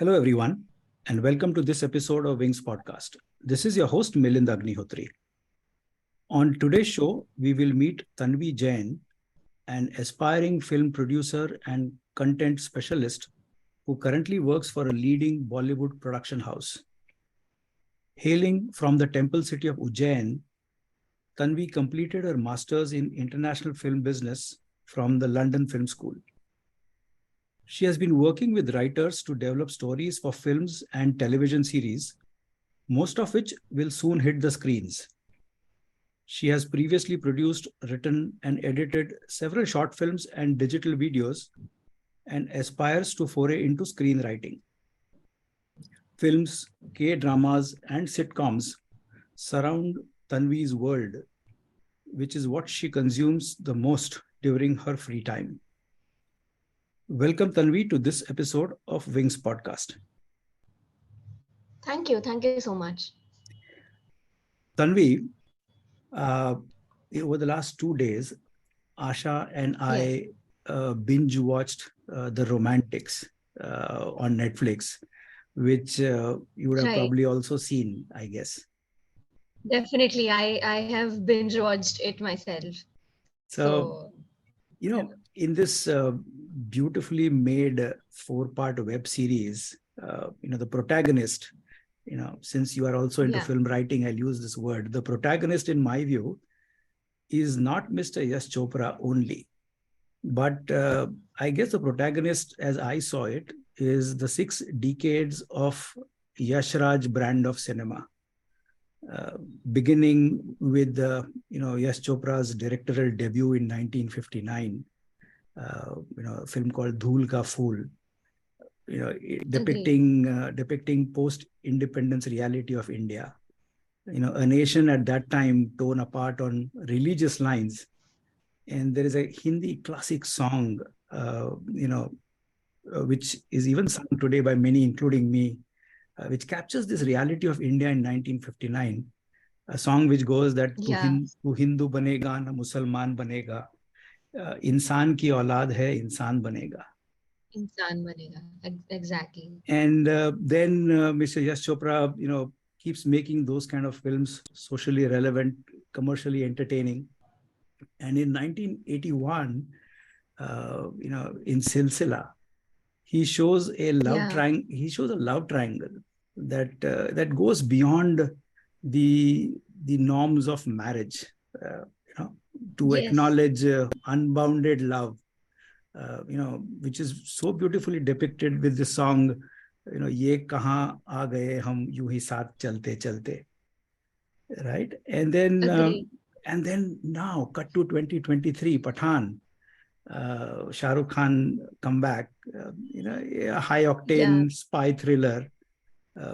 Hello, everyone, and welcome to this episode of Wings Podcast. This is your host, Milind Agnihotri. On today's show, we will meet Tanvi Jain, an aspiring film producer and content specialist who currently works for a leading Bollywood production house. Hailing from the temple city of Ujjain, Tanvi completed her master's in international film business from the London Film School. She has been working with writers to develop stories for films and television series, most of which will soon hit the screens. She has previously produced, written, and edited several short films and digital videos and aspires to foray into screenwriting. Films, K-dramas, and sitcoms surround Tanvi's world, which is what she consumes the most during her free time. Welcome, Tanvi, to this episode of Wings Podcast. Thank you. Thank you so much. Tanvi, over the last 2 days, Asha and I binge watched The Romantics on Netflix, which you would have probably also seen, I guess. Definitely. I have binge watched it myself. So in this beautifully made 4-part web series, the protagonist, since you are also into film writing, I'll use this word. The protagonist, in my view, is not Mr. Yash Chopra only, but I guess the protagonist, as I saw it, is the 6 decades of Yash Raj brand of cinema. Beginning with Yash Chopra's directorial debut in 1959, a film called Dhool Ka Phool, depicting post-independence reality of India. A nation at that time torn apart on religious lines, and there is a Hindi classic song, which is even sung today by many, including me, which captures this reality of India in 1959. A song which goes that tu Hindu banega na Musalman banega, इंसान की औलाद है इंसान बनेगा. Insaan banega. Exactly. And then Mr. Yash Chopra, keeps making those kind of films, socially relevant, commercially entertaining. And in 1981, in Silsila, he shows a love triangle. He shows a love triangle that goes beyond the norms of marriage. To acknowledge unbounded love, which is so beautifully depicted with the song, ye kahan aa gaye hum yu hi saath chalte chalte, right? And then now cut to 2023, Pathan, Shah Rukh Khan comeback, a high octane spy thriller,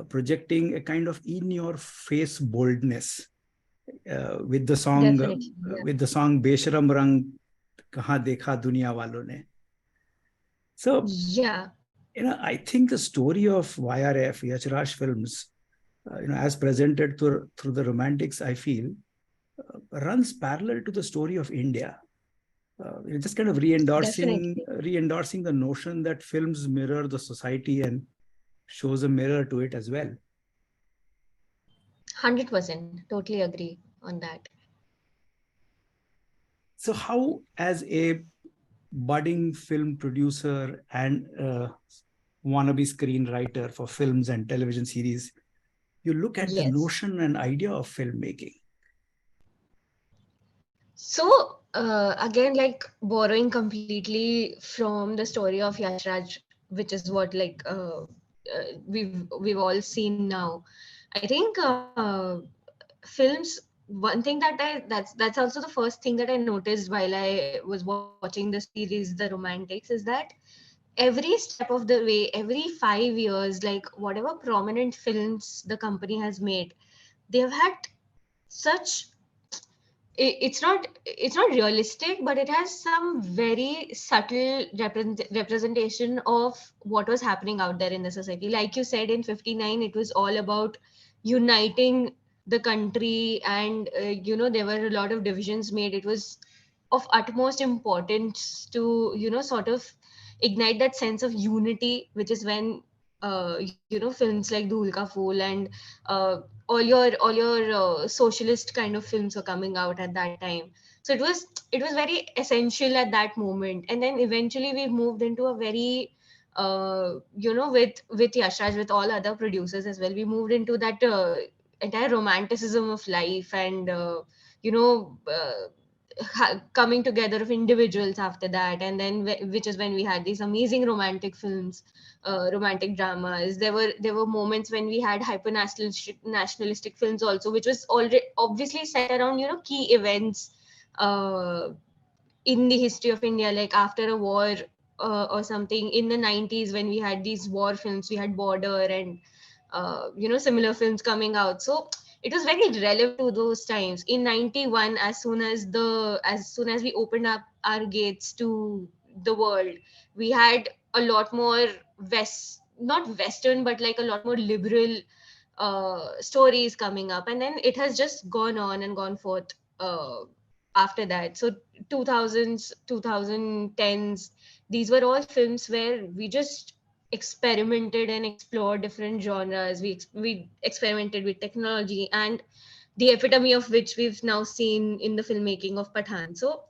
projecting a kind of in your face boldness. With the song Besharam Rang Kahan Dekha Duniya Walon Ne. So I think the story of YRF, Yash Raj Films, as presented through the Romantics, I feel runs parallel to the story of India. Just kind of re-endorsing the notion that films mirror the society and shows a mirror to it as well. 100%. Totally agree on that. So how, as a budding film producer and wannabe screenwriter for films and television series, you look at the notion and idea of filmmaking? So again, like borrowing completely from the story of Yash Raj, which is what we've all seen now. I think films. One thing that's also the first thing that I noticed while I was watching the series The Romantics is that every step of the way, every 5 years, like whatever prominent films the company has made, they've had such it's not realistic, but it has some very subtle representation of what was happening out there in the society. Like you said, in 59 it was all about uniting the country, and there were a lot of divisions made. It was of utmost importance to sort of ignite that sense of unity, which is when films like Dhool Ka Phool and all your socialist kind of films were coming out at that time. So it was very essential at that moment, and then eventually we moved into a very with Yashraj, with all other producers as well, we moved into that entire romanticism of life, and you know coming together of individuals after that, and then which is when we had these amazing romantic films, romantic dramas. There were moments when we had hyper nationalistic films also, which was already obviously set around key events uh, in the history of India, like after a war or something in the 90s, when we had these war films, we had Border and similar films coming out. So it was very relevant to those times. In 91, as soon as we opened up our gates to the world, we had a lot more not western, but like a lot more liberal stories coming up, and then it has just gone on and gone forth after that. So 2000s, 2010s, these were all films where we just experimented and explored different genres. We experimented with technology, and the epitome of which we've now seen in the filmmaking of Pathan. So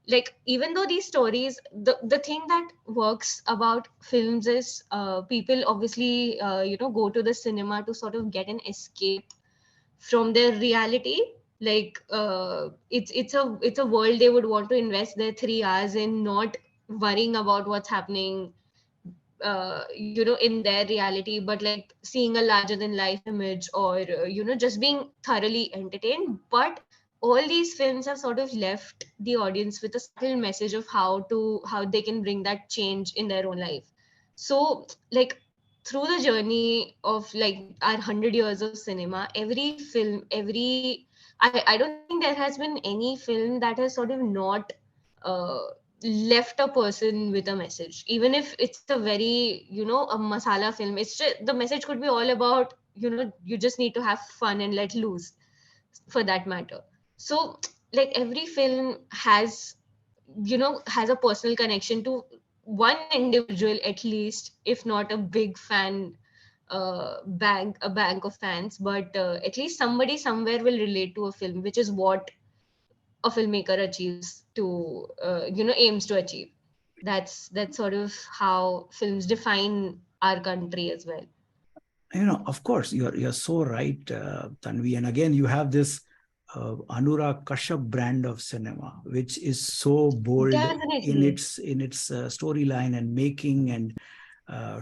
like, even though these stories, the thing that works about films is people obviously go to the cinema to sort of get an escape from their reality. Like it's a world they would want to invest their 3 hours in, not worrying about what's happening in their reality, but like seeing a larger than life image, or just being thoroughly entertained. But all these films have sort of left the audience with a subtle message of how they can bring that change in their own life. So like, through the journey of like our 100 years of cinema, every film, I don't think there has been any film that has sort of not uh, left a person with a message, even if it's a very a masala film. It's just, the message could be all about you just need to have fun and let loose, for that matter. So like, every film has a personal connection to one individual, at least, if not a big fan, a bank of fans, but at least somebody somewhere will relate to a film, which is what a filmmaker achieves to aims to achieve. That's sort of how films define our country as well. Of course, you're so right, Tanvi. And again, you have this Anurag Kashyap brand of cinema, which is so bold in Definitely. its storyline and making, and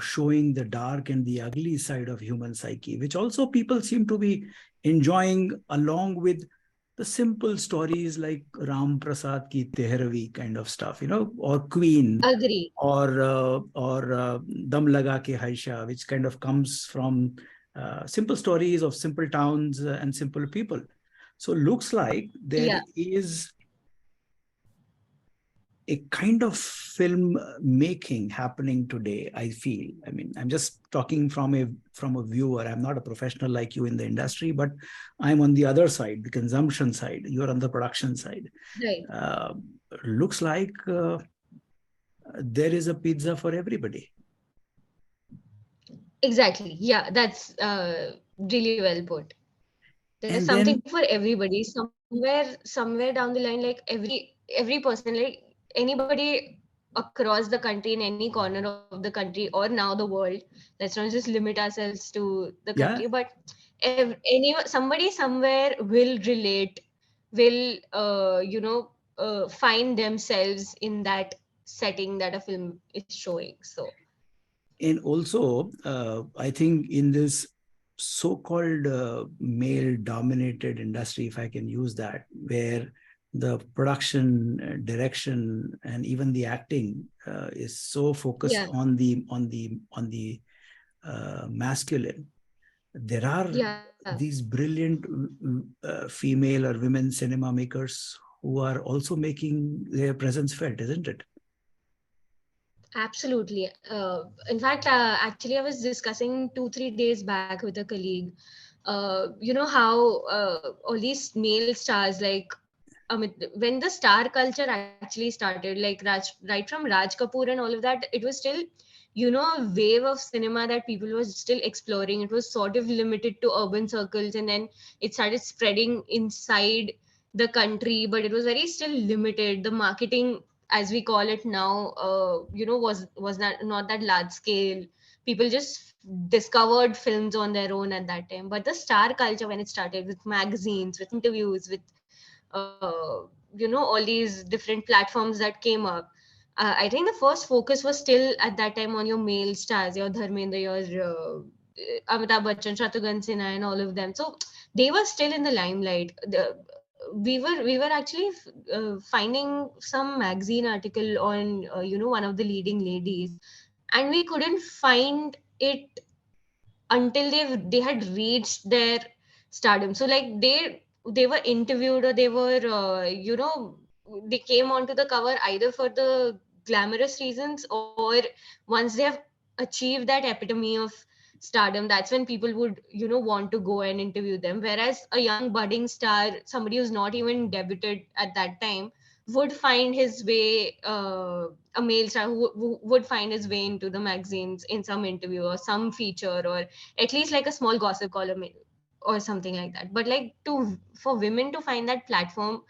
showing the dark and the ugly side of human psyche, which also people seem to be enjoying, along with the simple stories like Ram Prasad ki Tehravi kind of stuff, or Queen, Agree. or Dam Laga Ke Haisha, which kind of comes from simple stories of simple towns and simple people. So looks like there Yeah. is a kind of film making happening today. I feel. I mean, I'm just talking from a viewer. I'm not a professional like you in the industry, but I'm on the other side, the consumption side. You're on the production side. Right. Uh, Looks like there is a pizza for everybody. Exactly. Yeah, that's really well put. There's And something then, for everybody somewhere down the line. Like, every person, like anybody across the country, in any corner of the country, or now the world. Let's not just limit ourselves to the country, yeah, but somebody somewhere will relate, will find themselves in that setting that a film is showing. So and also, I think in this so-called male-dominated industry, if I can use that, where the production, direction, and even the acting is so focused yeah, on the masculine, there are yeah. these brilliant female or women cinema makers who are also making their presence felt, isn't it? Absolutely. In fact, actually, I was discussing 2-3 days back with a colleague. You know how all these male stars, like, when the star culture actually started, like right from Raj Kapoor and all of that, it was still a wave of cinema that people were still exploring. It was sort of limited to urban circles, and then it started spreading inside the country, but it was very still limited. The marketing, as we call it now, was not that large scale. People just discovered films on their own at that time. But the star culture, when it started with magazines, with interviews, with all these different platforms that came up, I think the first focus was still at that time on your male stars, your Dharmendra, your Amitabh Bachchan, Shatrughan Sinha, and all of them. So they were still in the limelight. We were actually finding some magazine article on one of the leading ladies, and we couldn't find it until they had reached their stardom. So like they were interviewed, or they were they came onto the cover either for the glamorous reasons, or once they have achieved that epitome of stardom, that's when people would want to go and interview them. Whereas a young budding star, somebody who's not even debuted at that time, would find his way, a male star who would find his way into the magazines in some interview or some feature, or at least like a small gossip column or something like that. But like, to for women to find that platform,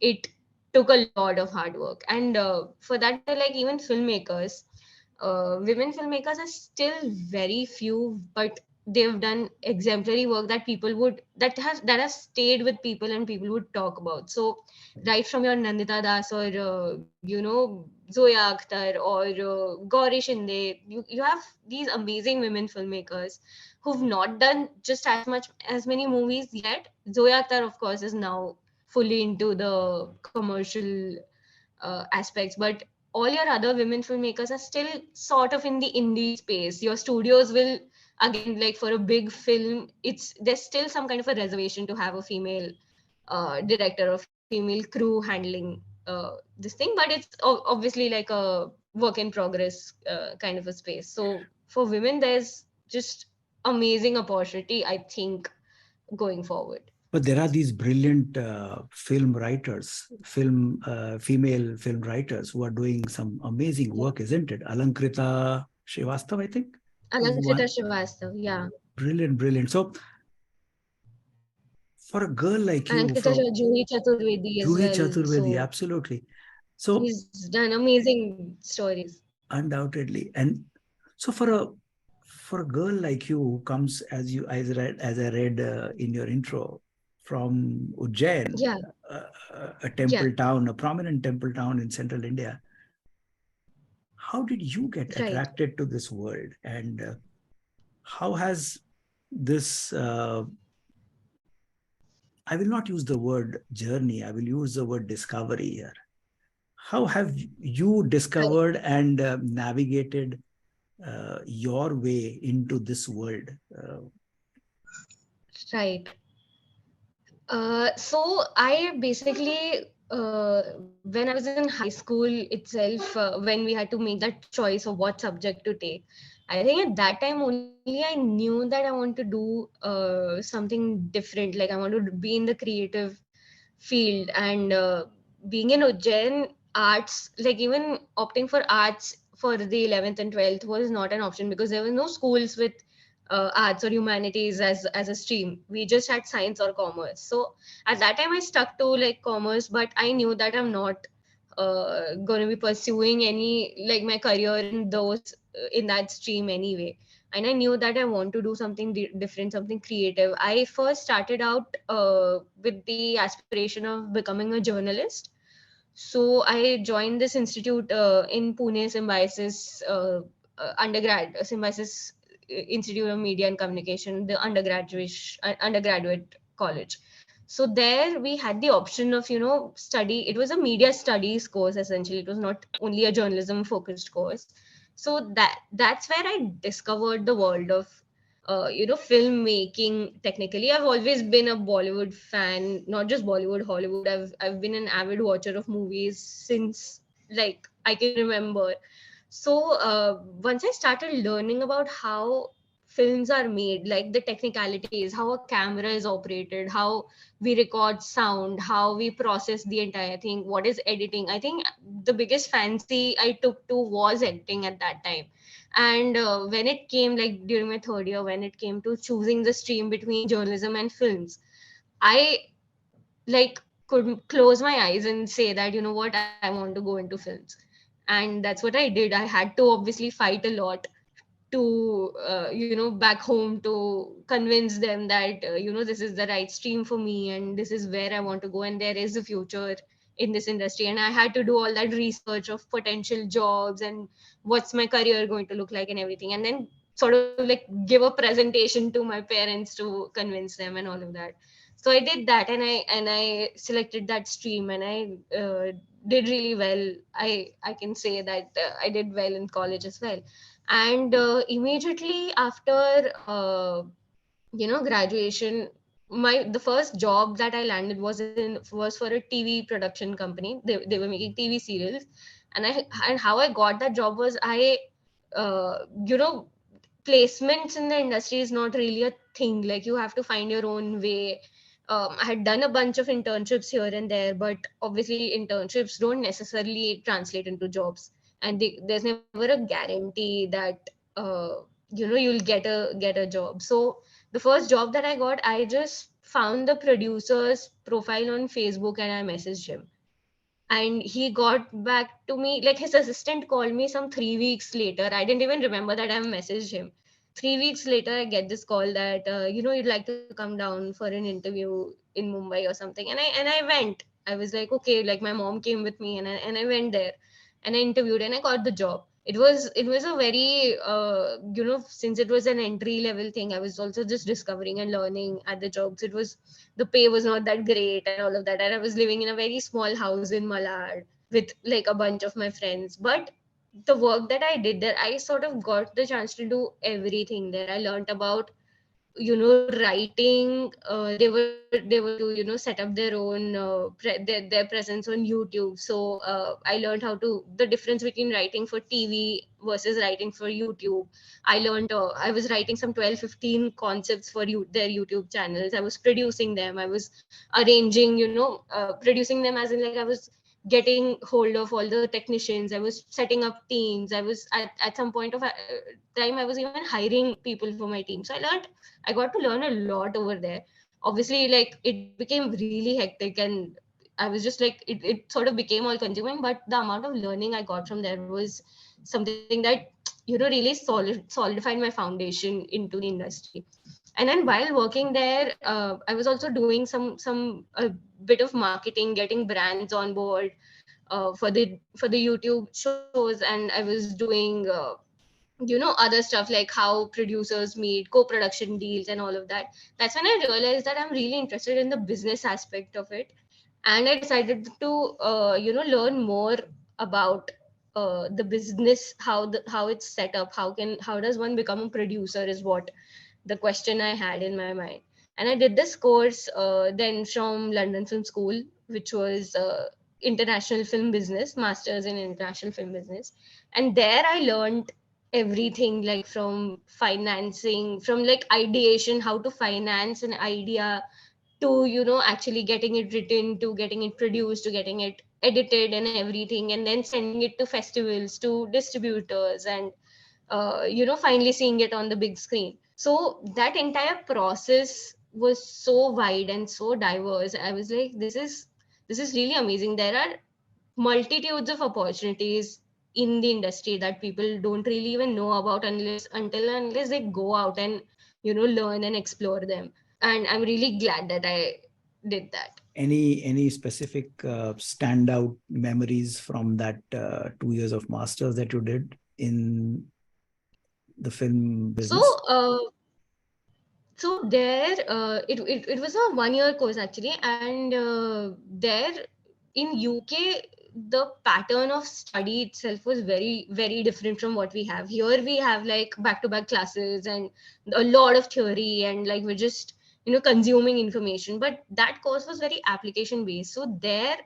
it took a lot of hard work. And for that matter, like, even filmmakers, women filmmakers are still very few, but they've done exemplary work that people would that has stayed with people and people would talk about. So right from your Nandita Das, or Zoya Akhtar, or Gauri Shinde, you have these amazing women filmmakers who've not done just as many movies yet. Zoya Akhtar, of course, is now fully into the commercial aspects, but all your other women filmmakers are still sort of in the indie space. Your studios will, again, like for a big film, there's still some kind of a reservation to have a female director or female crew handling this thing, but it's obviously like a work in progress kind of a space. So for women, there's just amazing opportunity, I think, going forward. But there are these brilliant film writers, female film writers who are doing some amazing Yeah. work, isn't it? Alankrita Srivastav, I think, is Alankrita one. Srivastav, yeah. Brilliant, brilliant. So for a girl like you, Ankita from Juhi Chaturvedi as Juhi well. Chaturvedi, So absolutely. So he's done amazing stories. undoubtedly, and so for a girl like you who comes, as I read in your intro, from Ujjain, Yeah, a yeah, temple town, a prominent temple town in central India, how did you get right. attracted to this world, and how has this? I will not use the word journey. I will use the word discovery here. How have you Right, discovered and navigated your way into this world? right. So I basically, when I was in high school itself, when we had to make that choice of what subject to take, I think at that time only I knew that I want to do something different. Like, I want to be in the creative field. And being in Ujjain, arts, like even opting for arts for the 11th and 12th was not an option, because there were no schools with arts or humanities as a stream. We just had science or commerce. So at that time I stuck to like commerce, but I knew that I'm not going to be pursuing any, like, my career in those in that stream anyway. And I knew that I want to do something different, something creative. I first started out with the aspiration of becoming a journalist. So I joined this institute in Pune, Symbiosis Symbiosis Institute of Media and Communication, the undergraduate college. So there we had the option of study. It was a media studies course essentially. It was not only a journalism focused course. So that's where I discovered the world of filmmaking. Technically, I've always been a Bollywood fan, not just Bollywood, Hollywood. I've been an avid watcher of movies since, like, I can remember. So once I started learning about how films are made, like the technicalities, how a camera is operated, how we record sound, how we process the entire thing, what is editing. I think the biggest fancy I took to was editing at that time. And when it came, like during my third year, when it came to choosing the stream between journalism and films, I like could close my eyes and say that, you know what, I want to go into films. And that's what I did. I had to obviously fight a lot to back home to convince them that this is the right stream for me and this is where I want to go and there is a future in this industry. And I had to do all that research of potential jobs and what's my career going to look like and everything, and then sort of like give a presentation to my parents to convince them and all of that. So I did that, and I selected that stream, and I did really well. I can say that I did well in college as well. And immediately after graduation, the first job that I landed was for a TV production company. They were making TV serials. And how I got that job was, I you know placements in the industry is not really a thing. Like, you have to find your own way. I had done a bunch of internships here and there, but obviously internships don't necessarily translate into jobs, and there's never a guarantee that you'll get a job. So the first job that I got, I just found the producer's profile on Facebook and I messaged him, and he got back to me. Like, his assistant called me some 3 weeks later. I didn't even remember that I messaged him. 3 weeks later, I get this call that you'd like to come down for an interview in Mumbai or something. And I went. I was like, okay, like my mom came with me, and I went there, and I interviewed, and I got the job. It was a very since it was an entry level thing, I was also just discovering and learning at the jobs. The pay was not that great and all of that, and I was living in a very small house in Malad with like a bunch of my friends. But the work that I did there, I sort of got the chance to do everything there. I learned about writing. They were to set up their own their presence on YouTube. So I learned how to the difference between writing for TV versus writing for YouTube. I learned I was writing some 12-15 concepts for their YouTube channels. I was producing them. I was arranging, producing them, as in like I was getting hold of all the technicians. I was setting up teams. I was at some point of time, I was even hiring people for my team. So I got to learn a lot over there. Obviously, like, it became really hectic, and I was just like, it sort of became all consuming, but the amount of learning I got from there was something that really solidified my foundation into the industry. And then while working there, I was also doing some a bit of marketing, getting brands on board for the YouTube shows. And I was doing other stuff, like how producers meet, co-production deals, and all of that. That's when I realized that I'm really interested in the business aspect of it. And I decided to learn more about the business, how it's set up, how does one become a producer, is what the question I had in my mind. And I did this course then from London Film School, which was international film business, masters in international film business. And there I learned everything, like from financing, from like ideation, how to finance an idea, to actually getting it written, to getting it produced, to getting it edited and everything, and then sending it to festivals, to distributors, and finally seeing it on the big screen. So that entire process was so wide and so diverse. I was like, this is really amazing. There are multitudes of opportunities in the industry that people don't really even know about unless they go out and learn and explore them. And I'm really glad that I did that. Any specific standout memories from that 2 years of masters that you did in the film So business? there it was a 1 year course actually. And there in UK, the pattern of study itself was very, very different from what we have here. We have like back to back classes and a lot of theory, and like we're just consuming information. But that course was very application based. So there,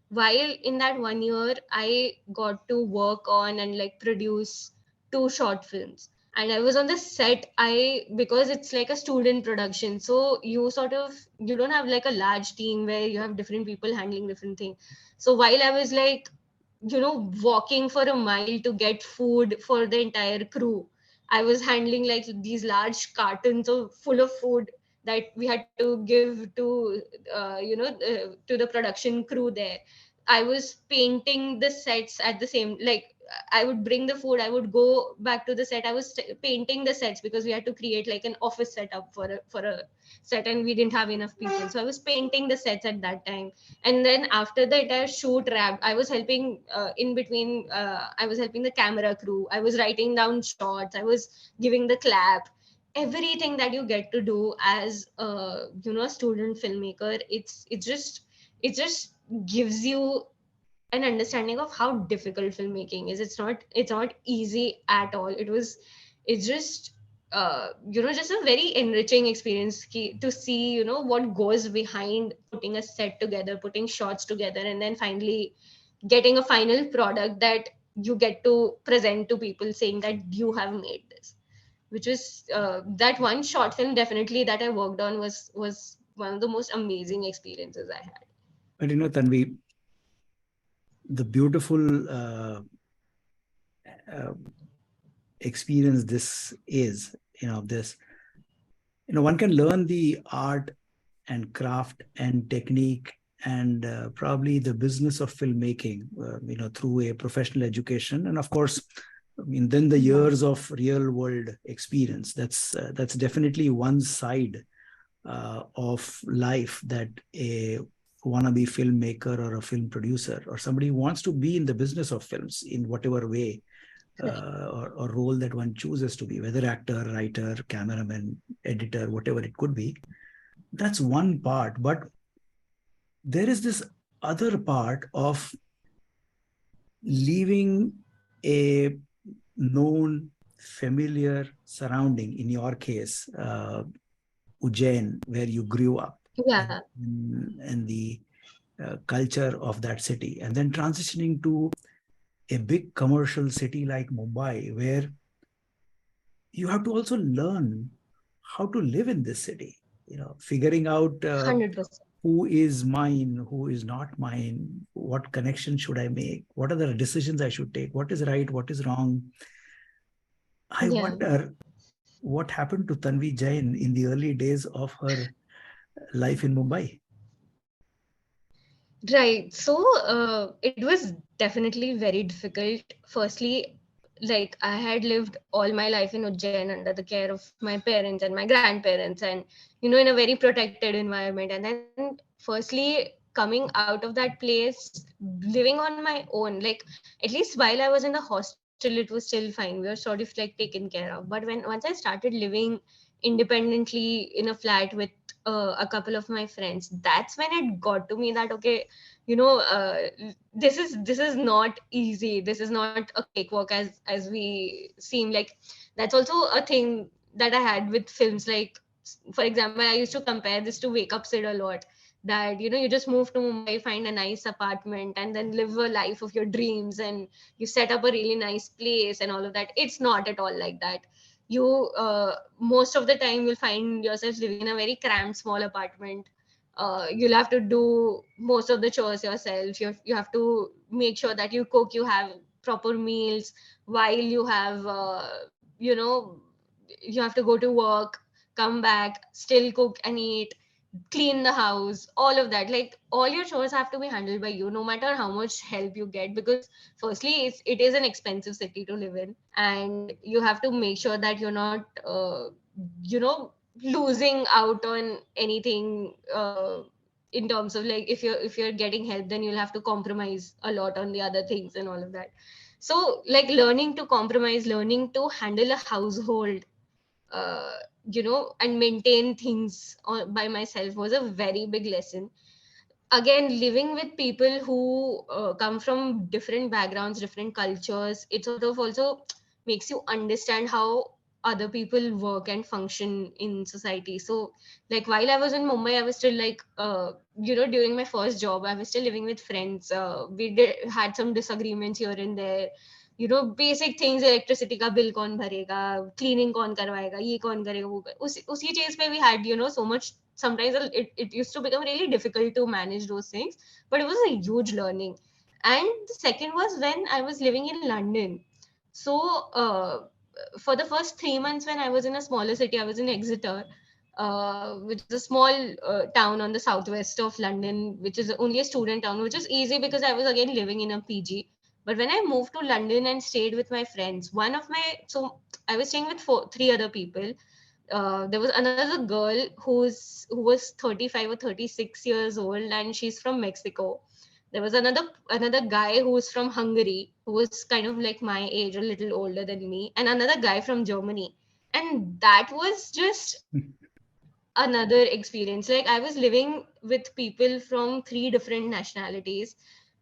while in that 1 year, I got to work on and like produce 2 short films. And I was on the set. Because it's like a student production, so you don't have like a large team where you have different people handling different things. So while I was like walking for a mile to get food for the entire crew. I was handling like these large cartons of full of food that we had to give to to the production crew there. I was painting the sets at the same, like, I would bring the food, I would go back to the set. I was painting the sets because we had to create like an office setup for a set, and we didn't have enough people. So I was painting the sets at that time. And then after the entire shoot wrap, I was helping in between. I was helping the camera crew. I was writing down shots. I was giving the clap. Everything that you get to do as a student filmmaker, it just gives you an understanding of how difficult filmmaking is. It's not easy at all. It's just just a very enriching experience to see what goes behind putting a set together, putting shots together, and then finally getting a final product that you get to present to people, saying that you have made this. Which is that one short film definitely that I worked on was one of the most amazing experiences I had. But Tanvi, the beautiful uh, experience this is, this, one can learn the art and craft and technique and probably the business of filmmaking, through a professional education. And of course, then the years of real world experience. That's definitely one side of life that a wannabe filmmaker or a film producer or somebody who wants to be in the business of films in whatever way or role that one chooses to be, whether actor, writer, cameraman, editor, whatever it could be. That's one part. But there is this other part of leaving a known, familiar surrounding, in your case, Ujjain, where you grew up, Yeah. and the culture of that city, and then transitioning to a big commercial city like Mumbai, where you have to also learn how to live in this city, figuring out 100%. who is mine, who is not mine, what connection should I make, what are the decisions I should take, what is right, what is wrong. I Yeah. wonder what happened to Tanvi Jain in the early days of her life in Mumbai. Right. So it was definitely very difficult. Firstly, like, I had lived all my life in Ujjain under the care of my parents and my grandparents, and in a very protected environment. And then, firstly, coming out of that place, living on my own, like, at least while I was in the hostel, it was still fine. We were sort of like taken care of. But once I started living independently in a flat with a couple of my friends, that's when it got to me that, okay, this is not easy. This is not a cakewalk as we seem. Like, that's also a thing that I had with films. Like, for example, I used to compare this to Wake Up Sid a lot, that you just move to Mumbai, find a nice apartment, and then live a life of your dreams, and you set up a really nice place and all of that. It's not at all like that. You most of the time you'll find yourself living in a very cramped small apartment. You'll have to do most of the chores yourself. You have to make sure that you cook, you have proper meals, while you have you know you have to go to work, come back, still cook and eat, clean the house, all of that. Like, all your chores have to be handled by you, no matter how much help you get, because firstly, it is an expensive city to live in, and you have to make sure that you're not you know losing out on anything, in terms of, like, if you're getting help, then you'll have to compromise a lot on the other things and all of that. So, like, learning to compromise, learning to handle a household, uh, and maintain things by myself, was a very big lesson. Again, living with people who come from different backgrounds, different cultures, it sort of also makes you understand how other people work and function in society. So, like, while I was in Mumbai, I was still like, during my first job, I was still living with friends. We had some disagreements here and there. Basic things, electricity का bill कौन भरेगा, cleaning कौन करवाएगा, ये कौन करेगा, वो उसी चीज पे we had so much. Sometimes it used to become really difficult to manage those things, but it was a huge learning. And the second was when I was living in London. So for the first 3 months when I was in a smaller city, I was in Exeter, which is a small town on the southwest of London, which is only a student town, which is easy because I was again living in a PG. But when I moved to London and stayed with my friends, so I was staying with three other people. There was another girl who was 35 or 36 years old, and she's from Mexico. There was another guy who was from Hungary, who was kind of like my age, a little older than me, and another guy from Germany. And that was just another experience. Like, I was living with people from three different nationalities.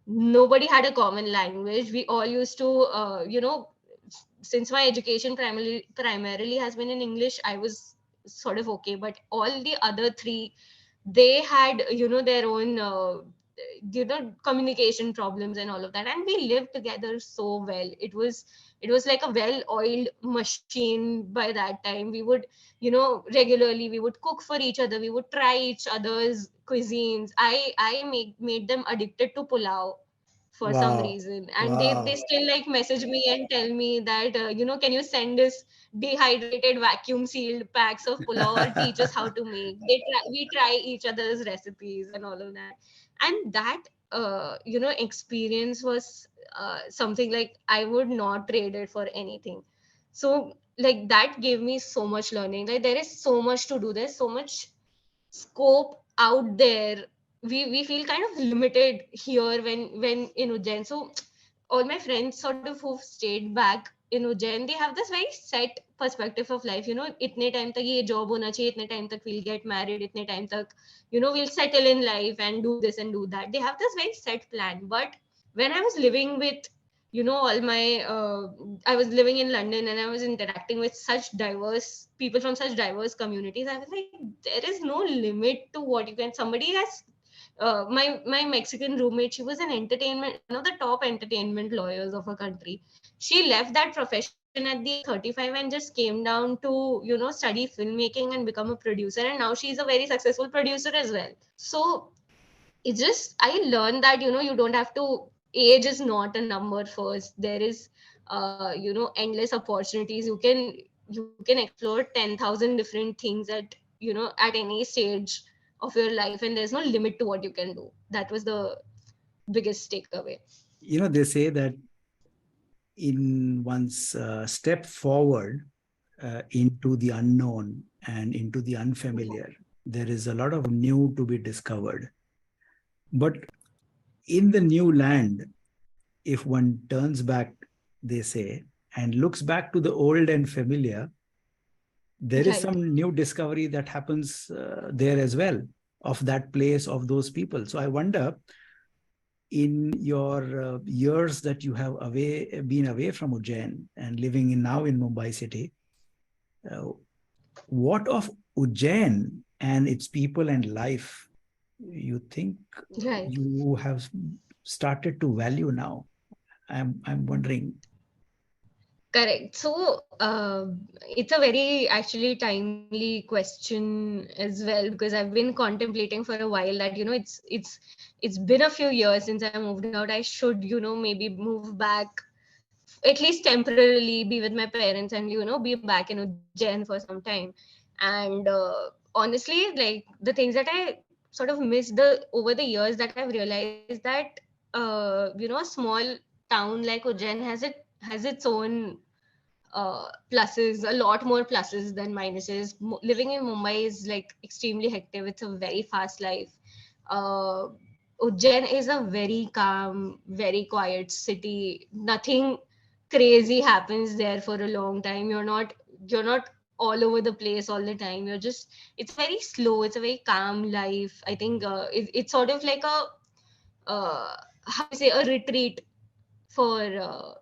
Nobody had a common language. We all used to since my education primarily has been in English, I was sort of okay. But all the other three, they had their own communication problems and all of that, and we lived together so well. It was like a well oiled machine. By that time, we would regularly, we would cook for each other, we would try each other's cuisines. I made them addicted to pulao for some Wow. reason, and they Wow. still like message me and tell me that can you send us dehydrated vacuum sealed packs of pulao, or teach us how to make. We try each other's recipes and all of that. And that experience was something like I would not trade it for anything. So like that gave me so much learning. Like, there is so much to do, there's so much scope out there. We feel kind of limited here when in Ujjain. So all my friends sort of who've stayed back in Ujjain, they have this very set perspective of life. इतने time तक ये job होना चाहिए, इतने time तक we'll get married, इतने time तक we'll settle in life and do this and do that. They have this very set plan. But when I was living with all my I was living in London, and I was interacting with such diverse people from such diverse communities. I was like, there is no limit to what you can. Somebody has my Mexican roommate, she was an entertainment, one of the top entertainment lawyers of her country. She left that profession at the age of 35 and just came down to study filmmaking and become a producer, and now she's a very successful producer as well. So it's just, I learned that you don't have to, age is not a number first. There is endless opportunities. You can explore 10,000 different things at any stage of your life, and there's no limit to what you can do. That was the biggest takeaway. They say that in one's step forward into the unknown and into the unfamiliar, there is a lot of new to be discovered. But in the new land, if one turns back, they say, and looks back to the old and familiar, there is Right. some new discovery that happens there as well, of that place, of those people. So I wonder, in your years that you have been away from Ujjain and living now in Mumbai city, uh, what of Ujjain and its people and life you think Right. you have started to value now? I'm wondering. Correct. So it's a very actually timely question as well, because I've been contemplating for a while that it's been a few years since I moved out. I should maybe move back, at least temporarily, be with my parents and be back in Ujjain for some time. And honestly, like, the things that I sort of missed the over the years, that I've realized that a small town like Ujjain has its own pluses, a lot more pluses than minuses. Living in Mumbai is like extremely hectic. It's a very fast life. Uh, Ujjain is a very calm, very quiet city. Nothing crazy happens there for a long time. You're not all over the place all the time. It's very slow. It's a very calm life. I think it's sort of like how do you say, a retreat for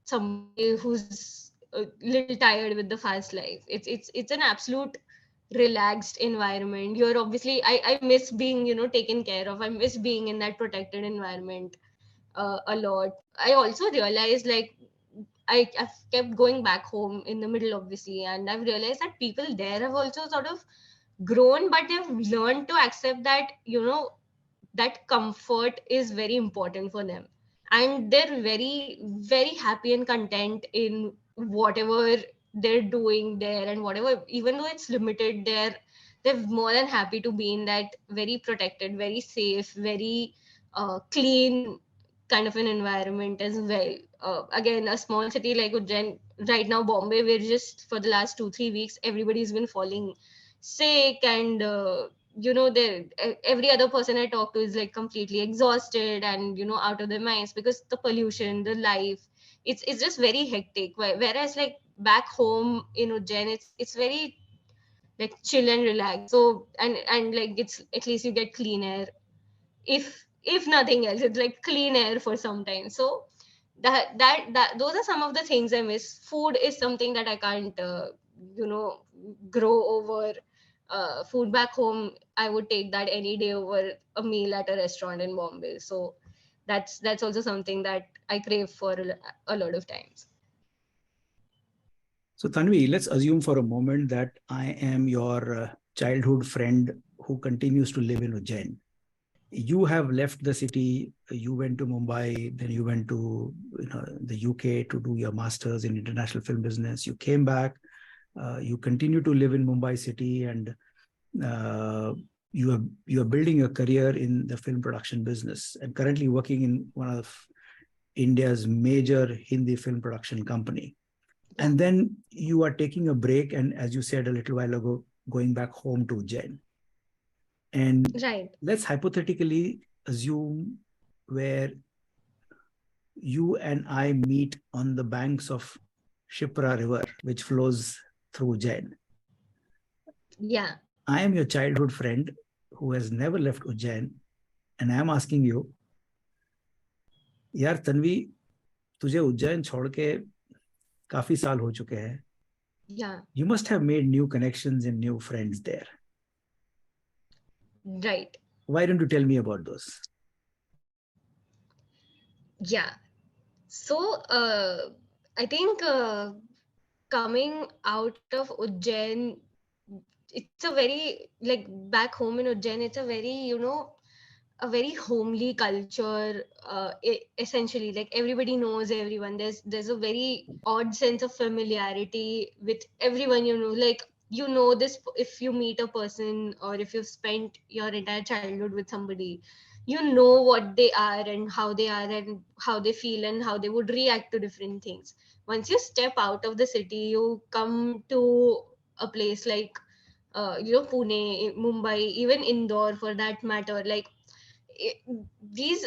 somebody who's a little tired with the fast life. It's an absolute relaxed environment. You're obviously, I miss being taken care of. I miss being in that protected environment a lot. I also realized, like, I've kept going back home in the middle, obviously, and I've realized that people there have also sort of grown, but they've learned to accept that that comfort is very important for them. and they're very, very happy and content in whatever they're doing there, and whatever, even though it's limited, they're more than happy to be in that very protected, very safe, very clean kind of an environment as well. Again, a small city like Ujjain, right now Bombay, we're just, for the last 2-3 weeks, everybody's been falling sick, and every other person I talk to is like completely exhausted and out of their minds, because the pollution, the life, it's just very hectic. Whereas like back home in Ujjain, it's very like chill and relaxed. So and like, it's at least you get clean air, if nothing else, it's like clean air for some time. So that those are some of the things I miss. Food is something that I can't you know grow over. Food back home, I would take that any day over a meal at a restaurant in Bombay. So that's also something that I crave for a lot of times. So Tanvi, let's assume for a moment that I am your childhood friend who continues to live in Ujjain. You have left the city, you went to Mumbai, then you went to the UK to do your master's in international film business. You came back, you continue to live in Mumbai city, and you are building a career in the film production business, and currently working in one of India's major Hindi film production company. Yeah. And then you are taking a break, and as you said a little while ago, going back home to Ujjain. And Right. let's hypothetically assume where you and I meet on the banks of Shipra River, which flows through Ujjain. Yeah. I am your childhood friend who has never left Ujjain, and I am asking you, यार तन्वी, तुझे उज्जैन छोड़ के काफी साल हो चुके हैं. Yeah. You must have made new connections and new friends there. Right. Why don't you tell me about those? Yeah. So I think coming out of Ujjain, it's a very, like, back home in Ujjain, it's a very, a very homely culture. Essentially, like, everybody knows everyone. There's a very odd sense of familiarity with everyone. Like, this, if you meet a person, or if you've spent your entire childhood with somebody, what they are and how they are and how they feel and how they would react to different things. Once you step out of the city, you come to a place like Pune, Mumbai, even Indore for that matter. Like, it, these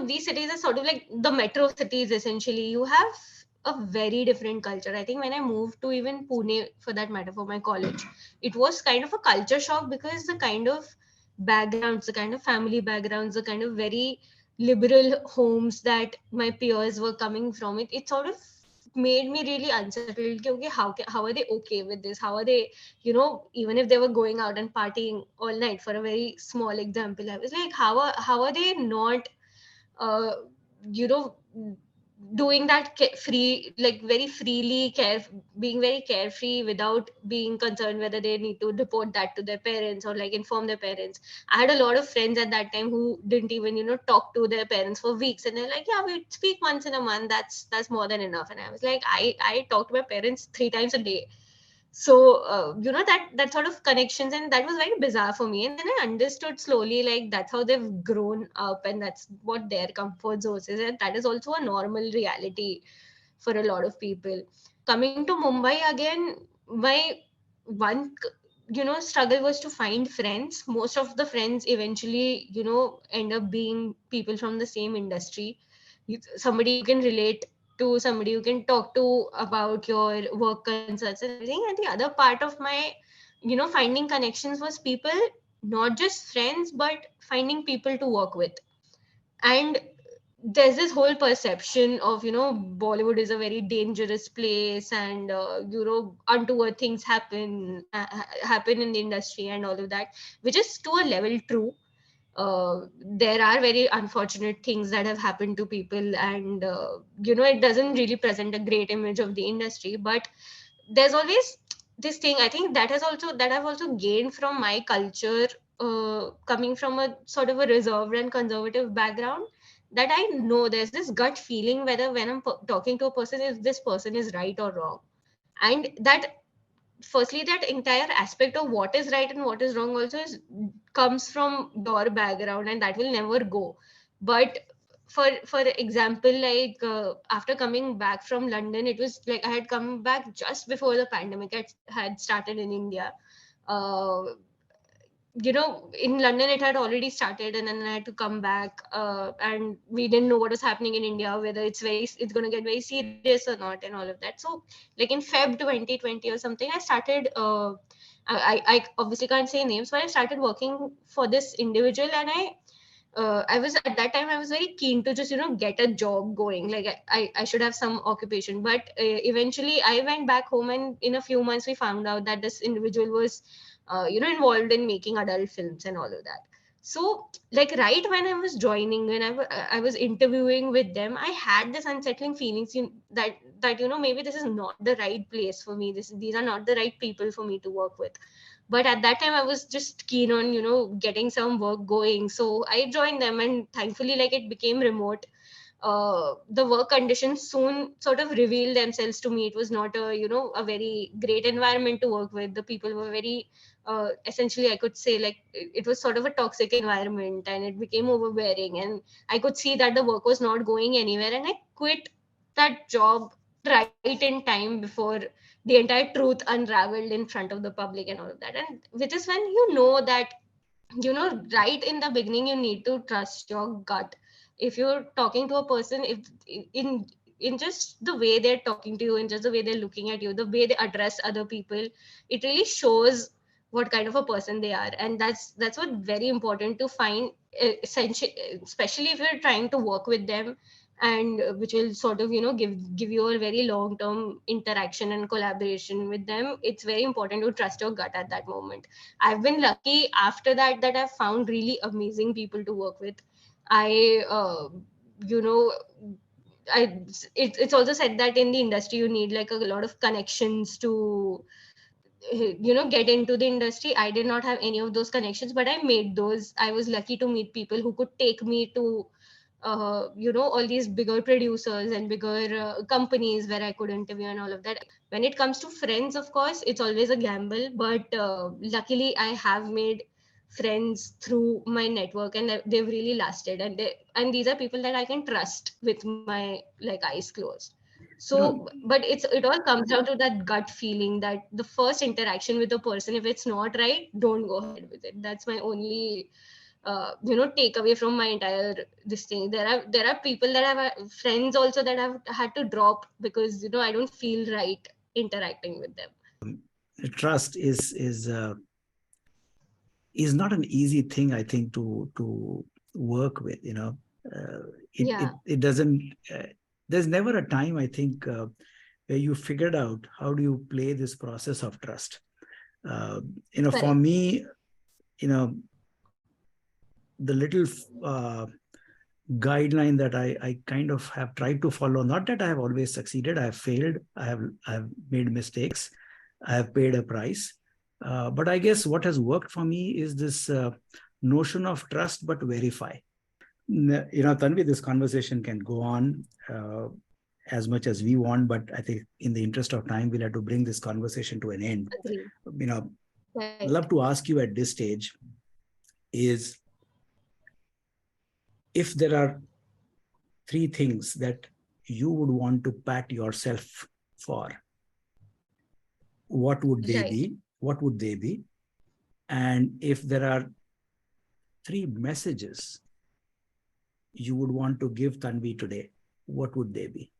these cities are sort of like the metro cities. Essentially, you have a very different culture. I think when I moved to even Pune, for that matter, for my college, it was kind of a culture shock, because the kind of backgrounds, the kind of family backgrounds, the kind of very liberal homes that my peers were coming from, it sort of made me really unsettled. Okay, how are they okay with this? How are they, even if they were going out and partying all night, for a very small example, I was like, how are they not uh, you know doing that free, like, very freely, being very carefree, without being concerned whether they need to report that to their parents, or like inform their parents. I had a lot of friends at that time who didn't even talk to their parents for weeks, and they're like, yeah, we speak once in a month, that's more than enough. And I was like, I talk to my parents 3 times a day. So that sort of connections, and that was very bizarre for me. And then I understood slowly, like, that's how they've grown up, and that's what their comfort zone is, and that is also a normal reality for a lot of people. Coming to Mumbai again, my one struggle was to find friends. Most of the friends eventually end up being people from the same industry. Somebody you can relate to, somebody you can talk to about your work concerns and everything. And the other part of my finding connections was people, not just friends, but finding people to work with. And there's this whole perception of Bollywood is a very dangerous place, and untoward things happen in the industry and all of that, which is to a level true. There are very unfortunate things that have happened to people, and it doesn't really present a great image of the industry. But there's always this thing, I think, that I've also gained from my culture, coming from a sort of a reserved and conservative background, that I know there's this gut feeling whether when I'm talking to a person, if this person is right or wrong. And that, firstly, that entire aspect of what is right and what is wrong also comes from your background, and that will never go. But for example, like after coming back from London, it was like I had come back just before the pandemic had started in India. uh, in London it had already started, and then I had to come back, and we didn't know what was happening in India, whether it's going to get very serious or not, and all of that. So like in Feb 2020 or something, I started I obviously can't say names, but I started working for this individual, and I was at that time I was very keen to just get a job going. Like I should have some occupation, but eventually I went back home, and in a few months we found out that this individual was involved in making adult films and all of that. So like right when I was joining, when I was interviewing with them, I had this unsettling feelings that maybe this is not the right place for me. These are not the right people for me to work with. But at that time I was just keen on getting some work going, so I joined them, and thankfully like it became remote. The work conditions soon sort of revealed themselves to me. It was not a very great environment to work with. The people were very essentially, I could say, like it was sort of a toxic environment, and it became overbearing, and I could see that the work was not going anywhere, and I quit that job right in time before the entire truth unraveled in front of the public and all of that. And which is when that right in the beginning you need to trust your gut. If you're talking to a person, if in in just the way they're talking to you, in just the way they're looking at you, the way they address other people, it really shows what kind of a person they are. And that's what very important to find, essential, especially if you're trying to work with them, and which will sort of give you a very long term interaction and collaboration with them. It's very important to trust your gut at that moment. I've been lucky after that I've found really amazing people to work with. I you know it's also said that in the industry you need like a lot of connections to get into the industry. I did not have any of those connections, but I made those. I was lucky to meet people who could take me to all these bigger producers and bigger companies where I could interview and all of that. When it comes to friends, of course it's always a gamble, but luckily I have made friends through my network, and they've really lasted, and these are people that I can trust with my like eyes closed. You know, So but it all comes down to that gut feeling, that the first interaction with a person, if it's not right, don't go ahead with it. That's my only take away from my entire this thing. There are people that have friends also that have had to drop because I don't feel right interacting with them. trust is not an easy thing, I think, to work with. It doesn't. There's never a time, I think, where you figured out how do you play this process of trust. For Correct. me, the little guideline that I kind of have tried to follow. Not that I have always succeeded. I have failed. I have made mistakes. I have paid a price. But I guess what has worked for me is this notion of trust but verify. Tanvi, this conversation can go on as much as we want, but I think in the interest of time, we'll have to bring this conversation to an end. Agree. Right. Love to ask you at this stage is, if there are three things that you would want to pat yourself for, what would they Right. be? What would they be? And if there are three messages you would want to give Tanvi today, what would they be?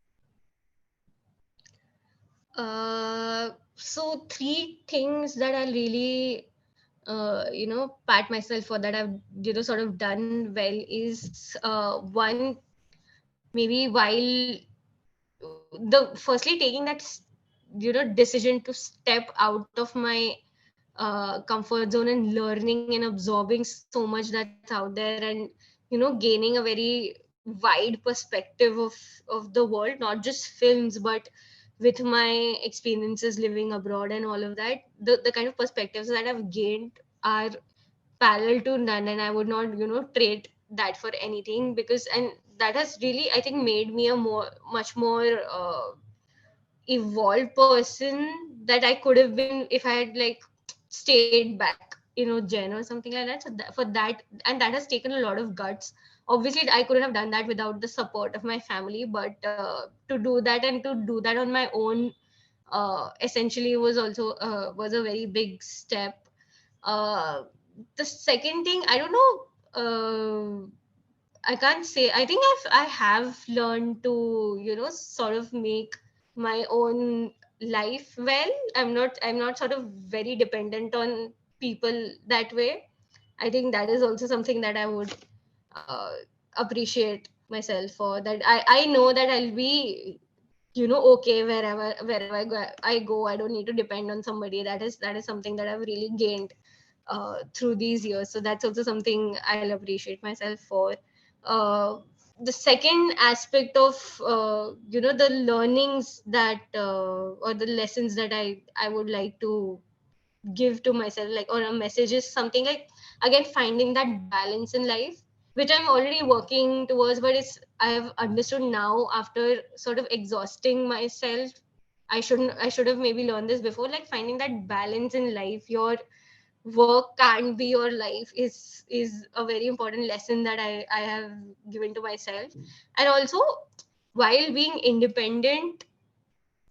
So three things that I really pat myself for, that I've sort of done well, is one, maybe while the firstly taking that decision to step out of my comfort zone and learning and absorbing so much that's out there, and gaining a very wide perspective of the world, not just films, but with my experiences living abroad and all of that. The kind of perspectives that I've gained are parallel to none, and I would not trade that for anything. Because, and has really, I think, made me a much more evolved person that I could have been if I had like stayed back, Jen or something like that. So for that, and that has taken a lot of guts. Obviously, I couldn't have done that without the support of my family, but to do that and to do that on my own, essentially was also was a very big step. Uh, the second thing, I don't know. I can't say. I think I have learned to sort of make my own life well. I'm not sort of very dependent on people that way. I think that is also something that I would uh, appreciate myself for. That I know that I'll be okay wherever I go. I don't need to depend on somebody. That is something that I've really gained through these years. So that's also something I'll appreciate myself for. uh, the second aspect of the learnings that or the lessons that I would like to give to myself, like, or a message, is something like, again, finding that balance in life, which I'm already working towards, but it's I have understood now after sort of exhausting myself. I should have maybe learned this before, like finding that balance in life. Your work can't be your life is a very important lesson that I have given to myself. And also, while being independent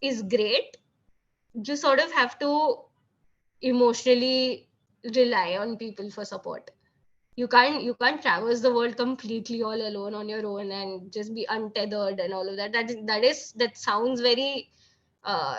is great, you sort of have to emotionally rely on people for support. You can't traverse the world completely all alone on your own and just be untethered and all of that. That sounds very uh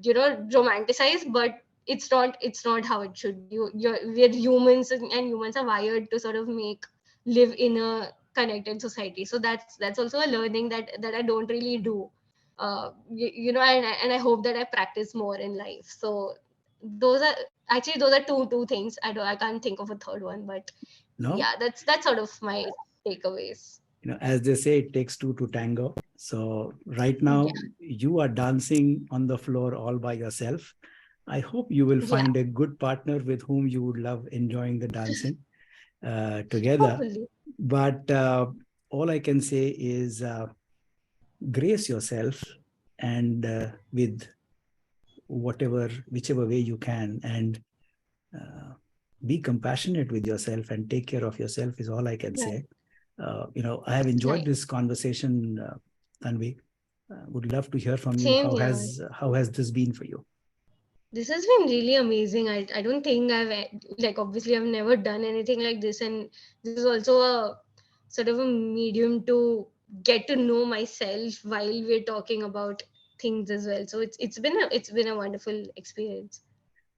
romanticized, but it's not how it should be. We're humans, and humans are wired to sort of live in a connected society. So that's also a learning that I don't really do. And I hope that I practice more in life. So those are two things. I can't think of a third one, but No, yeah, that's sort of my takeaways. as they say, it takes two to tango. So right now Yeah, you are dancing on the floor all by yourself. I hope you will yeah, find a good partner with whom you would love enjoying the dancing together. hopefully. But all I can say is grace yourself, and with whichever way you can, and uh, be compassionate with yourself and take care of yourself is all I can Right, say. I have enjoyed right. this conversation, Tanvi. Would love to hear from you. Same How here. has this been for you? This has been really amazing. I don't think like, obviously I've never done anything like this, and this is also a sort of a medium to get to know myself while we're talking about things as well. So it's been a wonderful experience.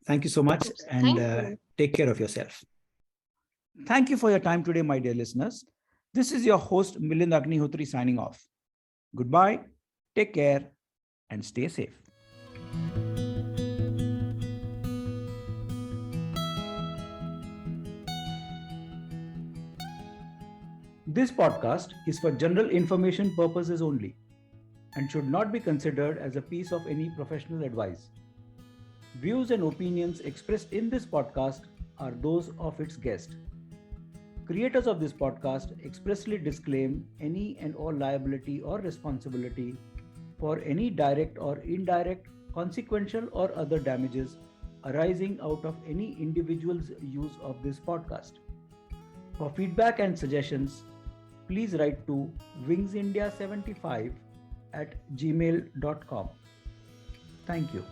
Thank you so much, So and thank you. take care of yourself. Thank you for your time today, my dear listeners. This is your host, Milind Agnihotri, signing off. Goodbye, take care, and stay safe. This podcast is for general information purposes only and should not be considered as a piece of any professional advice. Views and opinions expressed in this podcast are those of its guest. Creators of this podcast expressly disclaim any and all liability or responsibility for any direct or indirect, consequential, or other damages arising out of any individual's use of this podcast. For feedback and suggestions, please write to wingsindia75 at gmail.com. Thank you.